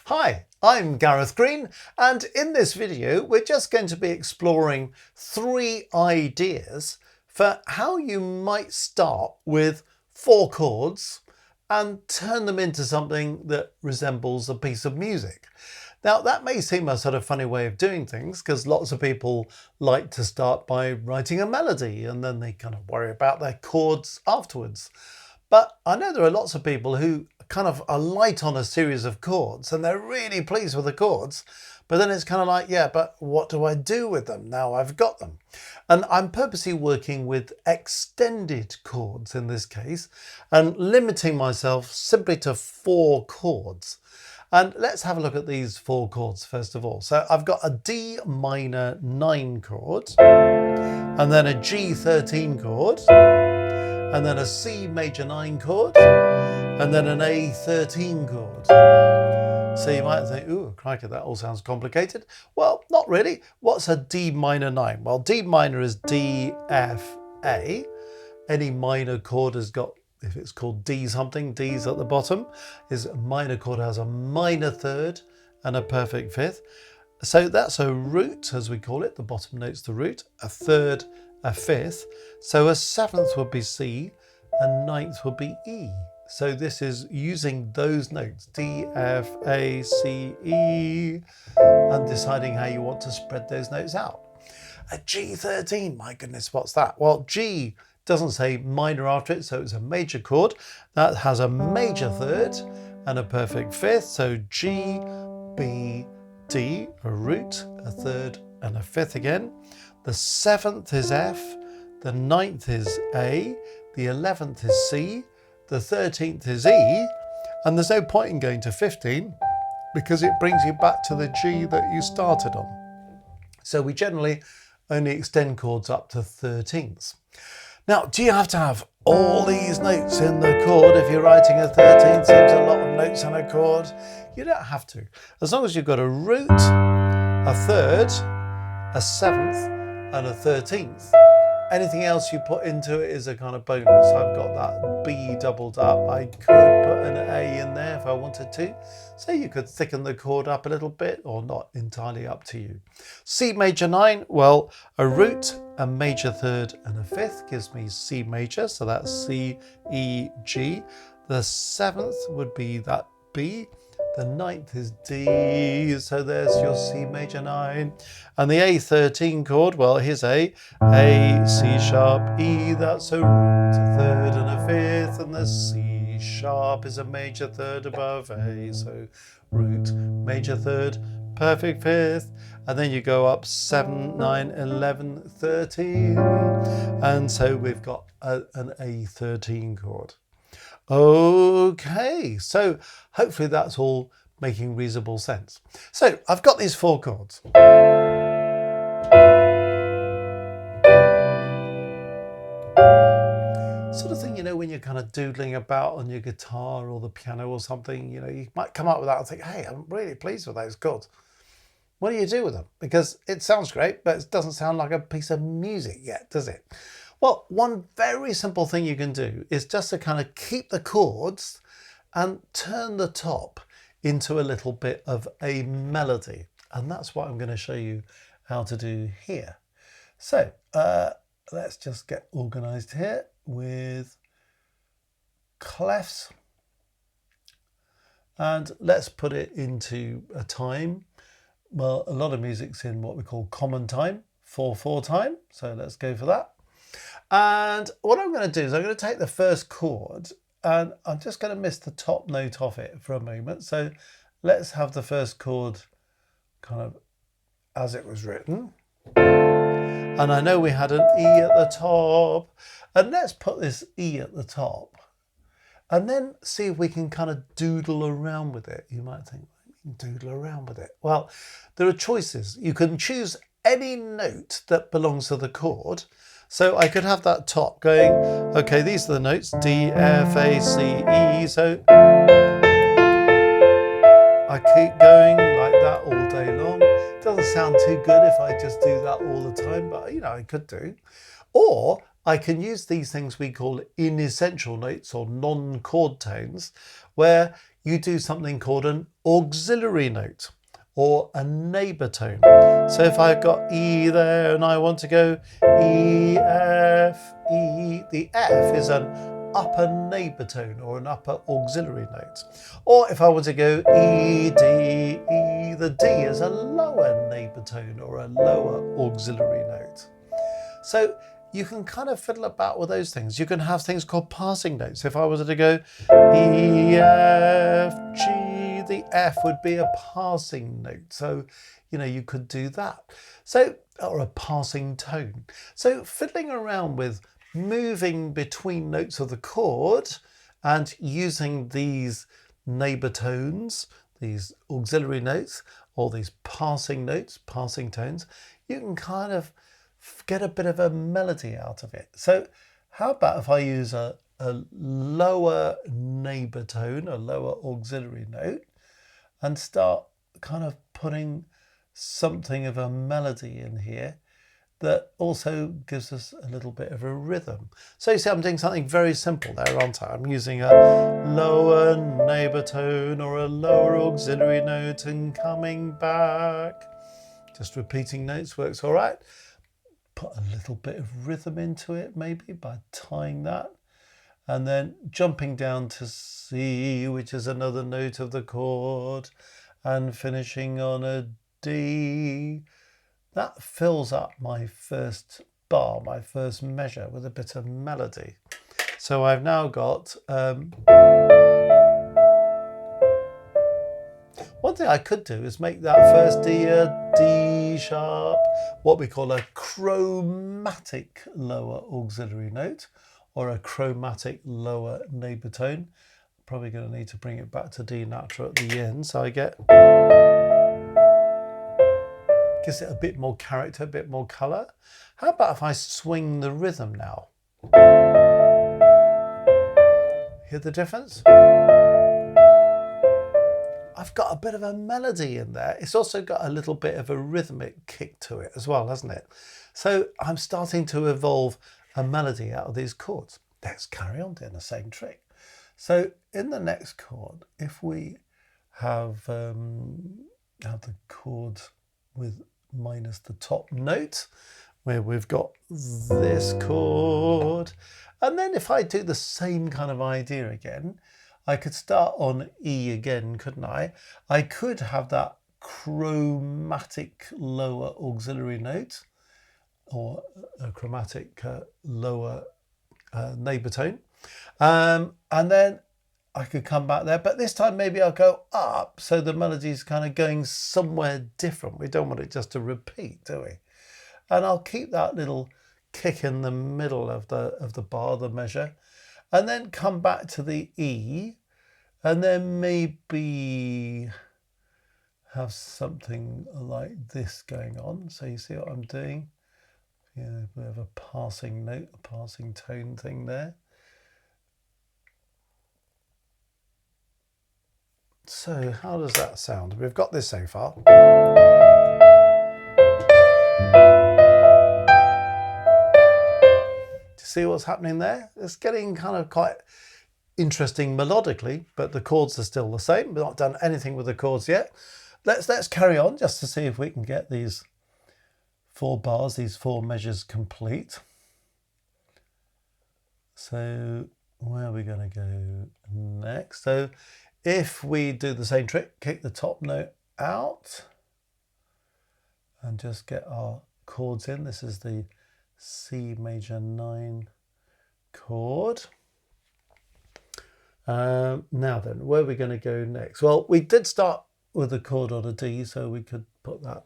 Hi, I'm Gareth Green, and in this video we're just going to be exploring 3 ideas for how you might start with 4 chords and turn them into something that resembles a piece of music. Now that may seem a sort of funny way of doing things because lots of people like to start by writing a melody and then they kind of worry about their chords afterwards. But I know there are lots of people who kind of are light on a series of chords and they're really pleased with the chords, but then it's kind of like, yeah, but what do I do with them now I've got them? And I'm purposely working with extended chords in this case and limiting myself simply to 4 chords. And let's have a look at these 4 chords first of all. So I've got a D minor 9 chord, and then a G13 chord, and then a C major 9 chord, and then an A13 chord. So you might think, ooh, crikey, that all sounds complicated. Well, not really. What's a D minor 9? Well, D minor is D, F, A. Any minor chord has got, if it's called D something, D's at the bottom, is a minor chord has a minor third and a perfect fifth. So that's a root, as we call it. The bottom note's the root, a third, a fifth. So a 7th would be C, and 9th would be E. So this is using those notes, D, F, A, C, E, and deciding how you want to spread those notes out. A G13, my goodness, what's that? Well, G doesn't say minor after it, so it's a major chord. That has a major third and a perfect fifth. So G, B, D, a root, a third and a fifth again. The 7th is F, the 9th is A, the 11th is C, the 13th is E, and there's no point in going to 15 because it brings you back to the G that you started on. So we generally only extend chords up to 13ths. Now, do you have to have all these notes in the chord if you're writing a 13th? Seems a lot of notes on a chord. You don't have to. As long as you've got a root, a third, a 7th, and a 13th. Anything else you put into it is a kind of bonus. I've got that B doubled up. I could put an A in there if I wanted to. So you could thicken the chord up a little bit or not, entirely up to you. C major 9, well, a root, a major third and a fifth gives me C major. So that's C, E, G. The 7th would be that B. The 9th is D, so there's your C major 9. And the A13 chord, well, here's A, C sharp, E, that's a root, a third and a fifth, and the C sharp is a major third above A, so root, major third, perfect fifth, and then you go up 7, 9, 11, 13, and so we've got an A13 chord. Okay, so hopefully that's all making reasonable sense. So I've got these 4 chords. Sort of thing, you know, when you're kind of doodling about on your guitar or the piano or something, you know, you might come up with that and think, hey, I'm really pleased with those chords. What do you do with them? Because it sounds great, but it doesn't sound like a piece of music yet, does it? Well, one very simple thing you can do is just to kind of keep the chords and turn the top into a little bit of a melody. And that's what I'm going to show you how to do here. So let's just get organized here with clefs. And let's put it into a time. Well, a lot of music's in what we call common time, 4/4 time. So let's go for that. And what I'm going to do is I'm going to take the first chord and I'm just going to miss the top note off it for a moment. So let's have the first chord kind of as it was written. And I know we had an E at the top. And let's put this E at the top. And then see if we can kind of doodle around with it. You might think, doodle around with it. Well, there are choices. You can choose any note that belongs to the chord. So I could have that top going, okay, these are the notes, D, F, A, C, E. So I keep going like that all day long. It doesn't sound too good if I just do that all the time, but you know, I could do. Or I can use these things we call inessential notes or non-chord tones, where you do something called an auxiliary note or a neighbour tone. So if I've got E there and I want to go E, F, E, the F is an upper neighbour tone or an upper auxiliary note. Or if I want to go E, D, E, the D is a lower neighbour tone or a lower auxiliary note. So you can kind of fiddle about with those things. You can have things called passing notes. If I was to go E, F, G, the F would be a passing note. So, you know, you could do that. So, or a passing tone. So fiddling around with moving between notes of the chord and using these neighbour tones, these auxiliary notes, or these passing notes, passing tones, you can kind of get a bit of a melody out of it. So how about if I use a lower neighbour tone, a lower auxiliary note, and start kind of putting something of a melody in here that also gives us a little bit of a rhythm. So you see I'm doing something very simple there, aren't I? I'm using a lower neighbour tone or a lower auxiliary note and coming back. Just repeating notes works all right. Put a little bit of rhythm into it maybe by tying that. And then jumping down to C, which is another note of the chord, and finishing on a D. That fills up my first bar, my first measure, with a bit of melody. So I've now got... one thing I could do is make that first D a D sharp, what we call a chromatic lower auxiliary note, or a chromatic lower neighbour tone. Probably going to need to bring it back to D natural at the end, so I get... gives it a bit more character, a bit more colour. How about if I swing the rhythm now? Hear the difference? I've got a bit of a melody in there. It's also got a little bit of a rhythmic kick to it as well, hasn't it? So I'm starting to evolve a melody out of these chords. Let's carry on doing the same trick. So in the next chord, if we have the chords with minus the top note, where we've got this chord, and then if I do the same kind of idea again, I could start on E again, couldn't I? I could have that chromatic lower auxiliary note, or a chromatic lower neighbour tone, and then I could come back there, but this time maybe I'll go up, so the melody's kind of going somewhere different. We don't want it just to repeat, do we? And I'll keep that little kick in the middle of the bar, the measure, and then come back to the E, and then maybe have something like this going on. So you see what I'm doing? Yeah, we have a passing note, a passing tone thing there. So how does that sound? We've got this so far. Do you see what's happening there? It's getting kind of quite interesting melodically, but the chords are still the same. We've not done anything with the chords yet. Let's carry on just to see if we can get these 4 bars, these 4 measures complete. So where are we going to go next? So if we do the same trick, kick the top note out and just get our chords in. This is the C major 9 chord. Now then, where are we going to go next? Well, we did start with a chord on a D, so we could put that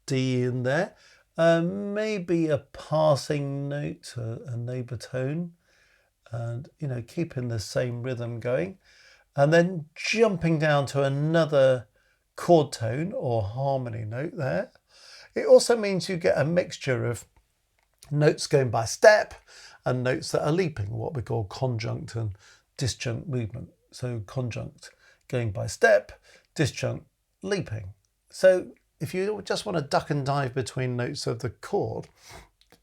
D in there. Maybe a passing note, a neighbour tone, and, you know, keeping the same rhythm going. And then jumping down to another chord tone or harmony note there. It also means you get a mixture of notes going by step and notes that are leaping, what we call conjunct and disjunct movement. So conjunct going by step, disjunct leaping. So if you just want to duck and dive between notes of the chord,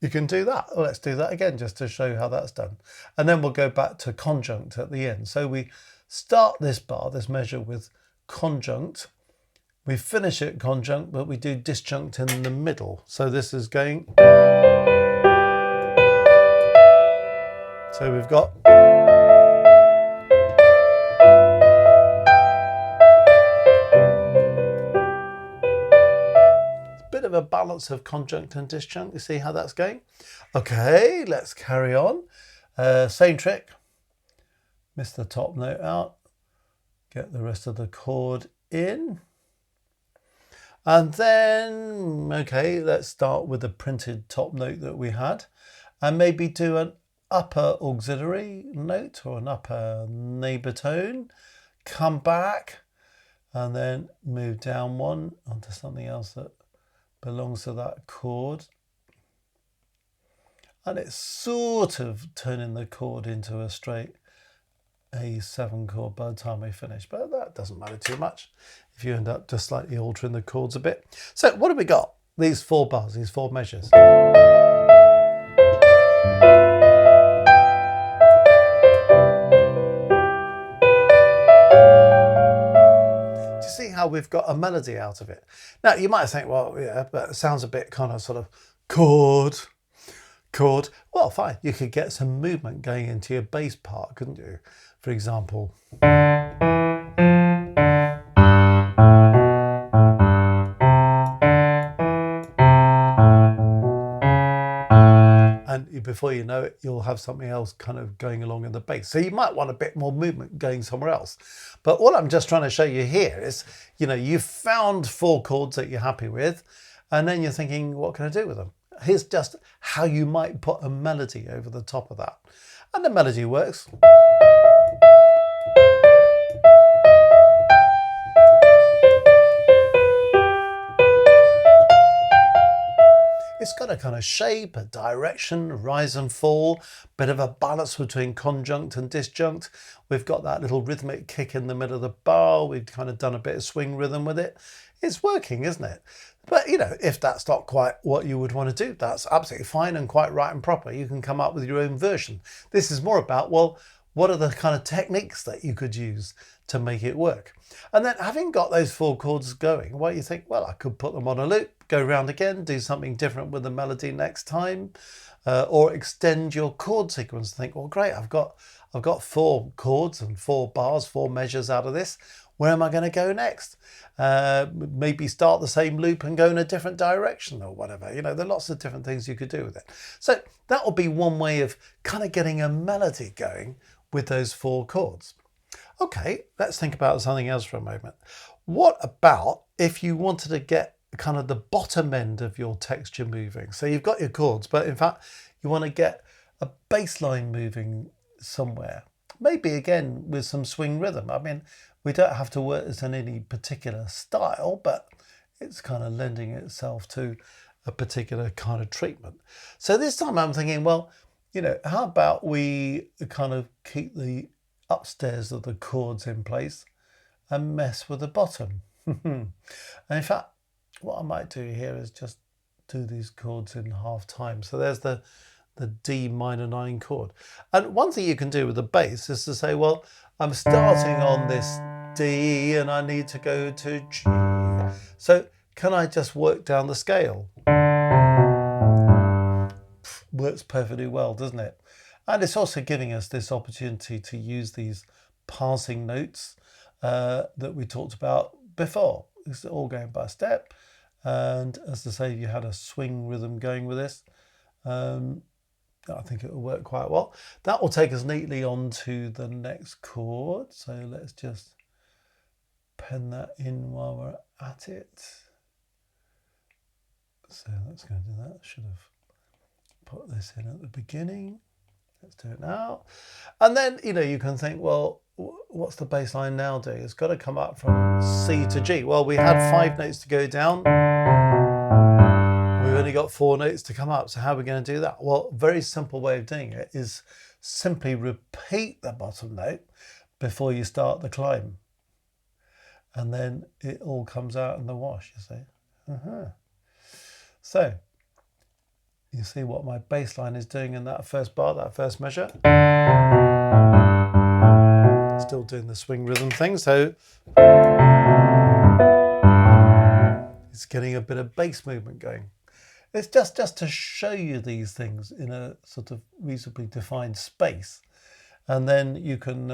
you can do that. Well, let's do that again just to show how that's done. And then we'll go back to conjunct at the end. So we start this bar, this measure, with conjunct. We finish it conjunct, but we do disjunct in the middle. So this is going. So we've got. Bit of a balance of conjunct and disjunct. You see how that's going? Okay, let's carry on. Same trick. Miss the top note out. Get the rest of the chord in. And then, okay, let's start with the printed top note that we had. And maybe do an upper auxiliary note or an upper neighbor tone. Come back and then move down one onto something else that belongs to that chord, and it's sort of turning the chord into a straight A7 chord by the time we finish, but that doesn't matter too much if you end up just slightly altering the chords a bit. So what have we got? These 4 bars, these 4 measures. See how we've got a melody out of it. Now you might think, well, yeah, but it sounds a bit kind of sort of chord. Well, fine, you could get some movement going into your bass part, couldn't you? For example. And before you know it, you'll have something else kind of going along in the bass. So you might want a bit more movement going somewhere else. But what I'm just trying to show you here is, you know, you've found 4 chords that you're happy with, and then you're thinking, what can I do with them? Here's just how you might put a melody over the top of that. And the melody works. It's got a kind of shape, a direction, rise and fall, bit of a balance between conjunct and disjunct. We've got that little rhythmic kick in the middle of the bar. We've kind of done a bit of swing rhythm with it. It's working, isn't it? But, you know, if that's not quite what you would want to do, that's absolutely fine and quite right and proper. You can come up with your own version. This is more about, well, what are the kind of techniques that you could use to make it work? And then having got those 4 chords going, well, you think, well, I could put them on a loop, go around again, do something different with the melody next time, or extend your chord sequence. Think, well, great, I've got 4 chords and 4 bars, 4 measures out of this. Where am I going to go next? Maybe start the same loop and go in a different direction or whatever. You know, there are lots of different things you could do with it. So that will be one way of kind of getting a melody going with those 4 chords. Okay, let's think about something else for a moment. What about if you wanted to get kind of the bottom end of your texture moving? So you've got your chords, but in fact, you want to get a bass line moving somewhere. Maybe again with some swing rhythm. I mean, we don't have to work this in any particular style, but it's kind of lending itself to a particular kind of treatment. So this time I'm thinking, well, you know, how about we kind of keep the upstairs of the chords in place and mess with the bottom. And in fact, what I might do here is just do these chords in half time. So there's the D minor 9 chord. And one thing you can do with the bass is to say, well, I'm starting on this D and I need to go to G. So can I just work down the scale? Works perfectly well, doesn't it? And it's also giving us this opportunity to use these passing notes that we talked about before. It's all going by step. And as I say, you had a swing rhythm going with this. I think it will work quite well. That will take us neatly on to the next chord. So let's just pen that in while we're at it. So let's go and do that. I should have put this in at the beginning. Let's do it now. And then, you know, you can think, well, what's the bass line now do? It's got to come up from C to G. Well, we had 5 notes to go down. We've only got 4 notes to come up. So how are we going to do that? Well, a very simple way of doing it is simply repeat the bottom note before you start the climb. And then it all comes out in the wash, you see. So you see what my bass line is doing in that first bar, that first measure. It's still doing the swing rhythm thing, so it's getting a bit of bass movement going. It's just to show you these things in a sort of reasonably defined space, and then you can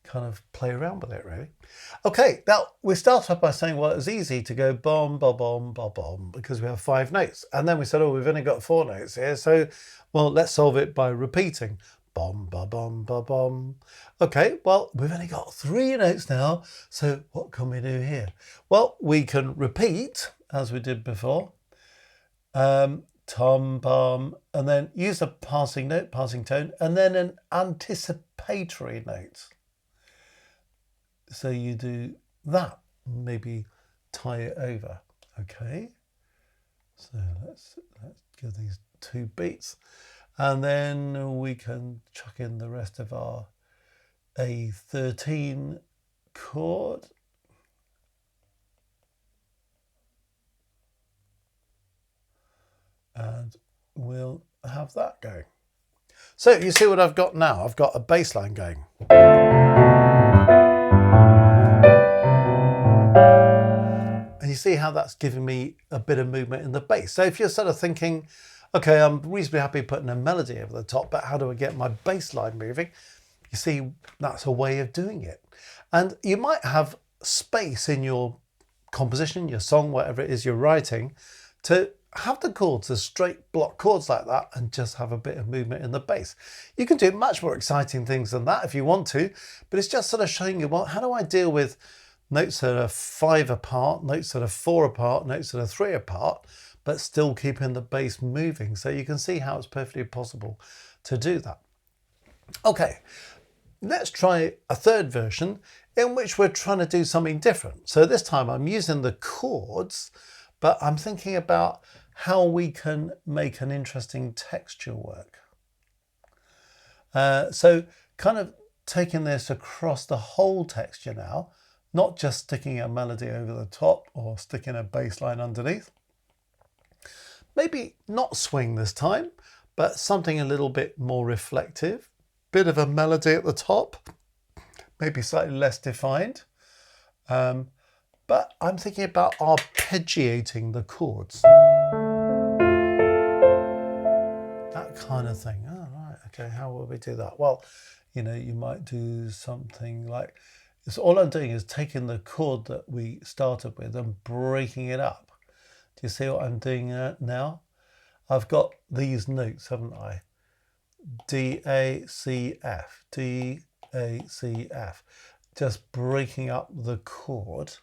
kind of play around with it, really. Okay, now we start off by saying, well, it was easy to go bom, ba bom, ba bom, because we have 5 notes. And then we said, oh, we've only got 4 notes here, so, well, let's solve it by repeating. Bom, ba bom, ba bom. Okay, well, we've only got 3 notes now, so what can we do here? Well, we can repeat, as we did before. Tom, bum, and then use a passing note, passing tone, and then an anticipatory note. So you do that, maybe tie it over. Okay, so let's give these 2 beats, and then we can chuck in the rest of our A13 chord. And we'll have that going. So you see what I've got now? I've got a bass line going. And you see how that's giving me a bit of movement in the bass. So if you're sort of thinking, okay, I'm reasonably happy putting a melody over the top, but how do I get my bass line moving? You see, that's a way of doing it. And you might have space in your composition, your song, whatever it is you're writing, to have the chords as straight block chords like that and just have a bit of movement in the bass. You can do much more exciting things than that if you want to, but it's just sort of showing you, well, how do I deal with notes that are 5 apart, notes that are 4 apart, notes that are 3 apart, but still keeping the bass moving. So you can see how it's perfectly possible to do that. Okay, let's try a third version in which we're trying to do something different. So this time I'm using the chords, but I'm thinking about how we can make an interesting texture work. So kind of taking this across the whole texture now, not just sticking a melody over the top or sticking a bass line underneath. Maybe not swing this time, but something a little bit more reflective. Bit of a melody at the top, maybe slightly less defined. But I'm thinking about arpeggiating the chords. That kind of thing. Oh, right, okay, how will we do that? Well, you know, you might do something like, so all I'm doing is taking the chord that we started with and breaking it up. Do you see what I'm doing now? I've got these notes, haven't I? D, A, C, F, D, A, C, F. Just breaking up the chord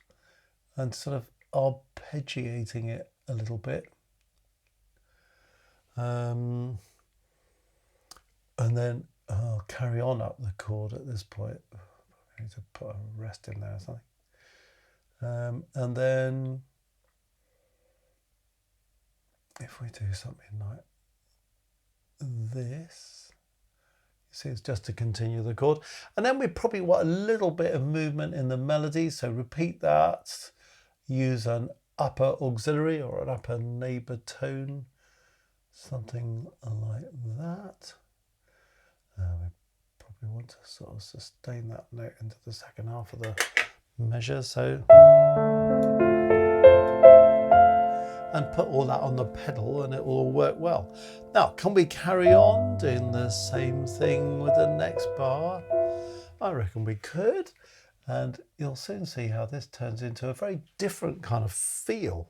and sort of arpeggiating it a little bit. And then I'll carry on up the chord at this point. I need to put a rest in there or something. And then if we do something like this, you see it's just to continue the chord. And then we probably want a little bit of movement in the melody. So repeat that, use an upper auxiliary or an upper neighbor tone, something like that. We probably want to sort of sustain that note into the second half of the measure. So, and put all that on the pedal and it will all work well. Now, can we carry on doing the same thing with the next bar? I reckon we could. And you'll soon see how this turns into a very different kind of feel.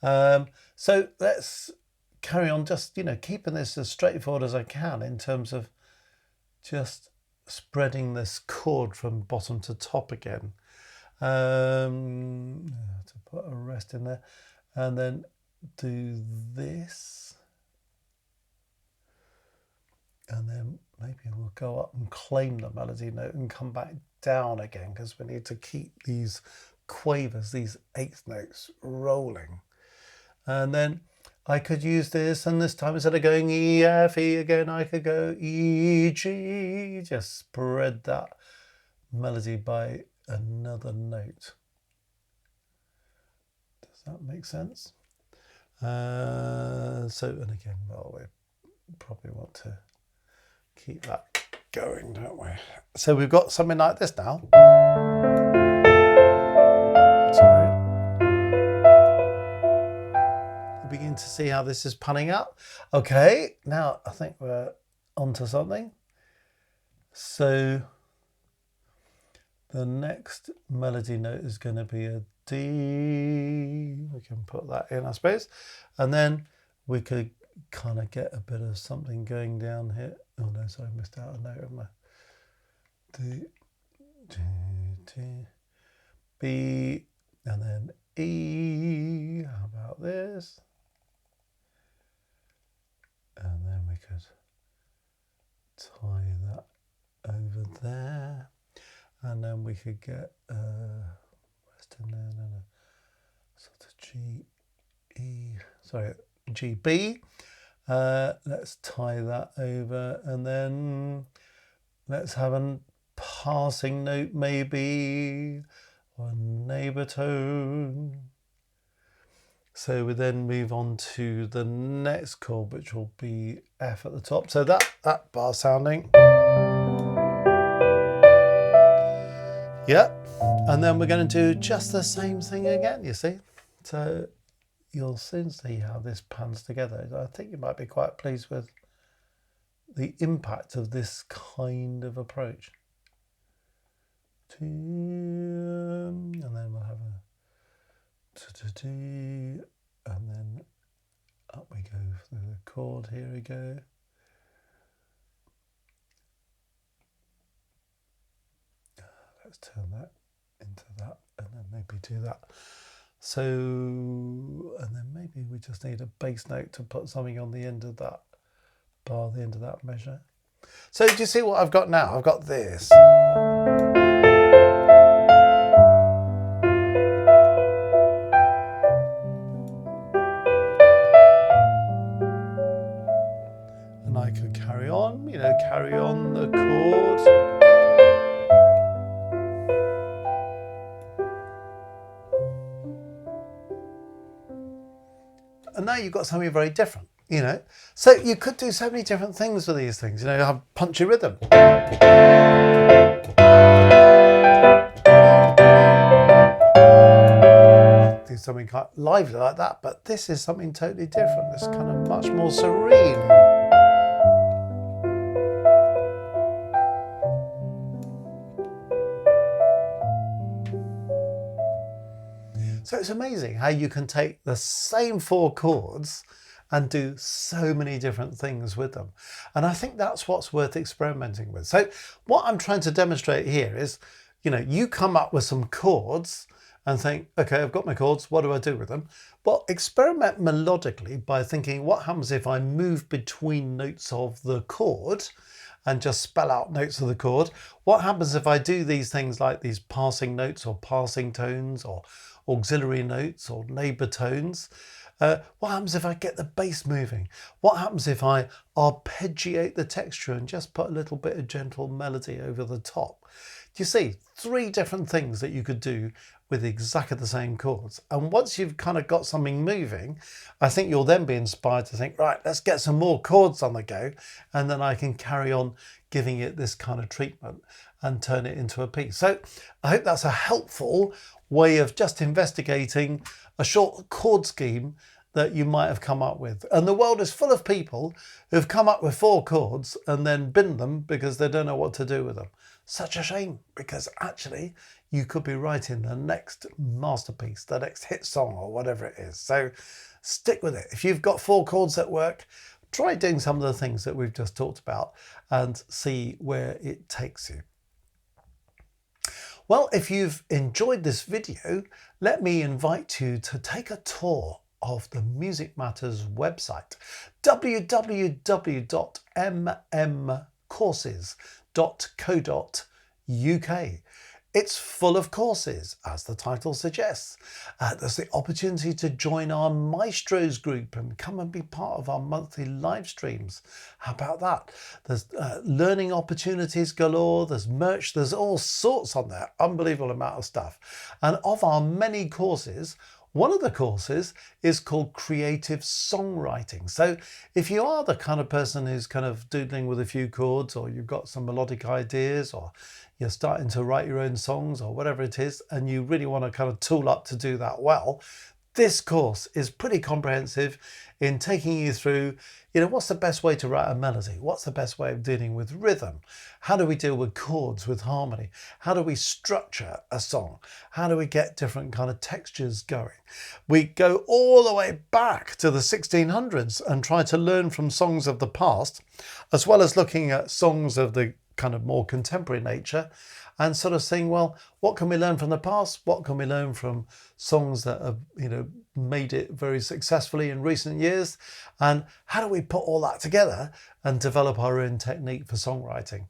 So let's carry on, just, you know, keeping this as straightforward as I can in terms of just spreading this chord from bottom to top again. To put a rest in there, and then do this, and then maybe we'll go up and claim the melody note and come back down again, because we need to keep these quavers, these eighth notes rolling. And then I could use this, and this time instead of going E, F, E again, I could go E, G, just spread that melody by another note. Does that make sense? And again, well, we probably want to keep that going, don't we? So we've got something like this now. Sorry. You begin to see how this is panning out. Okay, now I think we're onto something. So the next melody note is going to be a D. We can put that in, I suppose. And then we could kind of get a bit of something going down here. Oh no, sorry, I missed out a note of my D, D, D, B, and then E. How about this? And then we could tie that over there. And then we could get Western, no, sort of G, E, sorry, G, B. Let's tie that over, and then let's have a passing note maybe, or a neighbour tone. So we then move on to the next chord, which will be F at the top. So that bar sounding. Yeah, and then we're going to do just the same thing again, you see. So you'll soon see how this pans together. I think you might be quite pleased with the impact of this kind of approach. And then we'll have a and then up we go through the chord. Here we go. Let's turn that into that, and then maybe do that. So, and then maybe we just need a bass note to put something on the end of that bar, the end of that measure. So do you see what I've got now? I've got this. And I could carry on, carry on the chord. And now you've got something very different, So you could do so many different things with these things, you have punchy rhythm. Do something kind of lively like that, but this is something totally different. It's kind of much more serene. So it's amazing how you can take the same 4 chords and do so many different things with them. And I think that's what's worth experimenting with. So what I'm trying to demonstrate here is, you come up with some chords and think, okay, I've got my chords, what do I do with them? Well, experiment melodically by thinking, what happens if I move between notes of the chord and just spell out notes of the chord? What happens if I do these things like these passing notes or passing tones or auxiliary notes or neighbour tones? What happens if I get the bass moving? What happens if I arpeggiate the texture and just put a little bit of gentle melody over the top? Do you see 3 different things that you could do with exactly the same chords? And once you've kind of got something moving, I think you'll then be inspired to think, right, let's get some more chords on the go, and then I can carry on giving it this kind of treatment and turn it into a piece. So I hope that's a helpful way of just investigating a short chord scheme that you might have come up with. And the world is full of people who've come up with 4 chords and then binned them because they don't know what to do with them. Such a shame, because actually you could be writing the next masterpiece, the next hit song or whatever it is. So stick with it. If you've got 4 chords that work, try doing some of the things that we've just talked about and see where it takes you. Well, if you've enjoyed this video, let me invite you to take a tour of the Music Matters website, www.mmcourses.co.uk. It's full of courses, as the title suggests. There's the opportunity to join our Maestros group and come and be part of our monthly live streams. How about that? There's learning opportunities galore, there's merch, there's all sorts on there. Unbelievable amount of stuff. And of our many courses, One of the courses is called creative songwriting. So if you are the kind of person who's kind of doodling with a few chords, or you've got some melodic ideas, or you're starting to write your own songs or whatever it is, and you really want to kind of tool up to do that well, this course is pretty comprehensive in taking you through, what's the best way to write a melody? What's the best way of dealing with rhythm? How do we deal with chords, with harmony? How do we structure a song? How do we get different kind of textures going? We go all the way back to the 1600s and try to learn from songs of the past, as well as looking at songs of the kind of more contemporary nature, and sort of saying, well, what can we learn from the past? What can we learn from songs that have, made it very successfully in recent years? And how do we put all that together and develop our own technique for songwriting?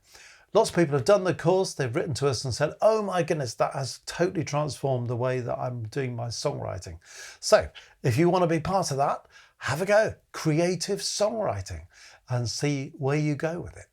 Lots of people have done the course. They've written to us and said, oh my goodness, that has totally transformed the way that I'm doing my songwriting. So if you want to be part of that, have a go. Creative songwriting, and see where you go with it.